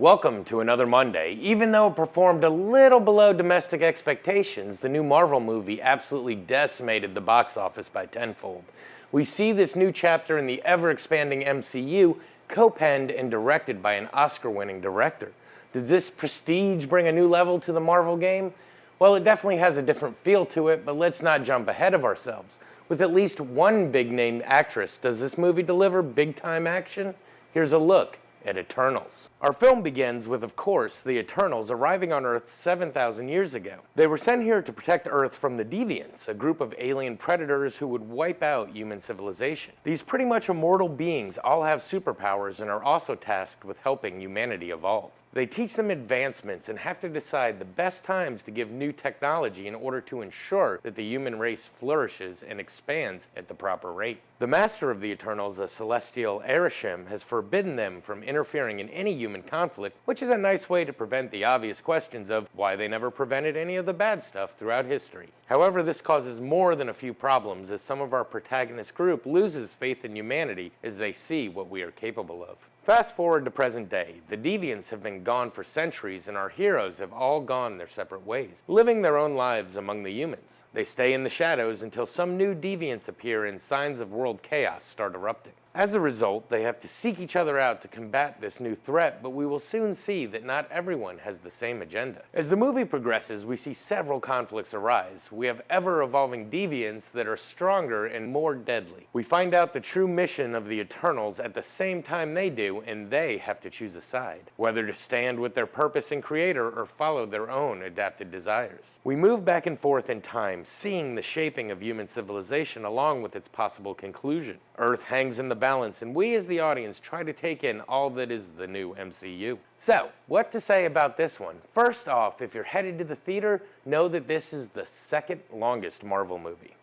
Welcome to another Monday. Even though it performed a little below domestic expectations, the new Marvel movie absolutely decimated the box office by tenfold. We see this new chapter in the ever-expanding MCU co-penned and directed by an Oscar-winning director. Does this prestige bring a new level to the Marvel game? Well, it definitely has a different feel to it, but let's not jump ahead of ourselves. With at least one big-name actress, does this movie deliver big-time action? Here's a look at Eternals. Our film begins with, of course, the Eternals arriving on Earth 7,000 years ago. They were sent here to protect Earth from the Deviants, a group of alien predators who would wipe out human civilization. These pretty much immortal beings all have superpowers and are also tasked with helping humanity evolve. They teach them advancements and have to decide the best times to give new technology in order to ensure that the human race flourishes and expands at the proper rate. The master of the Eternals, a celestial Arishem, has forbidden them from interfering in any human conflict, which is a nice way to prevent the obvious questions of why they never prevented any of the bad stuff throughout history. However, this causes more than a few problems, as some of our protagonist group loses faith in humanity as they see what we are capable of. Fast forward to present day. The Deviants have been gone for centuries and our heroes have all gone their separate ways, living their own lives among the humans. They stay in the shadows until some new Deviants appear and signs of world chaos start erupting. As a result, they have to seek each other out to combat this new threat, but we will soon see that not everyone has the same agenda. As the movie progresses, we see several conflicts arise. We have ever-evolving deviants that are stronger and more deadly. We find out the true mission of the Eternals at the same time they do, and they have to choose a side, whether to stand with their purpose and creator or follow their own adapted desires. We move back and forth in time, seeing the shaping of human civilization along with its possible conclusion. Earth hangs in the balance, and we as the audience try to take in all that is the new MCU. So, what to say about this one? First off, if you're headed to the theater, know that this is the second longest Marvel movie.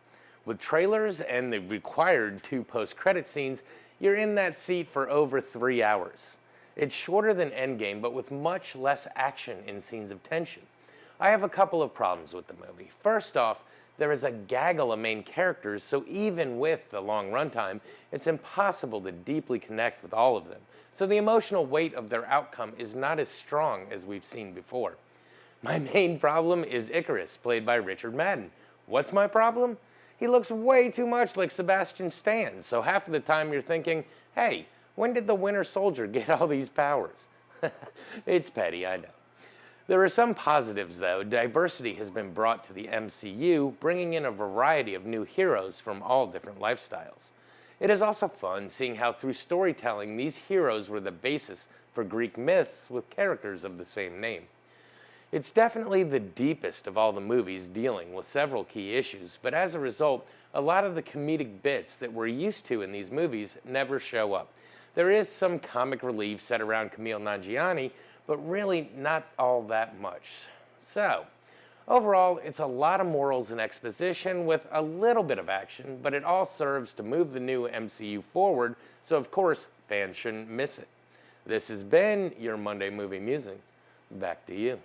With trailers and the required 2 post-credit scenes, you're in that seat for over 3 hours. It's shorter than Endgame, but with much less action in scenes of tension. I have a couple of problems with the movie. First off, there is a gaggle of main characters, so even with the long runtime, it's impossible to deeply connect with all of them. So the emotional weight of their outcome is not as strong as we've seen before. My main problem is Icarus, played by Richard Madden. What's my problem? He looks way too much like Sebastian Stan, so half of the time you're thinking, hey, when did the Winter Soldier get all these powers? It's petty, I know. There are some positives, though. Diversity has been brought to the MCU, bringing in a variety of new heroes from all different lifestyles. It is also fun seeing how through storytelling these heroes were the basis for Greek myths with characters of the same name. It's definitely the deepest of all the movies dealing with several key issues, but as a result, a lot of the comedic bits that we're used to in these movies never show up. There is some comic relief set around Kumail Nanjiani, but really not all that much. So, overall, it's a lot of morals and exposition with a little bit of action, but it all serves to move the new MCU forward, so of course, fans shouldn't miss it. This has been your Monday Movie Musing. Back to you.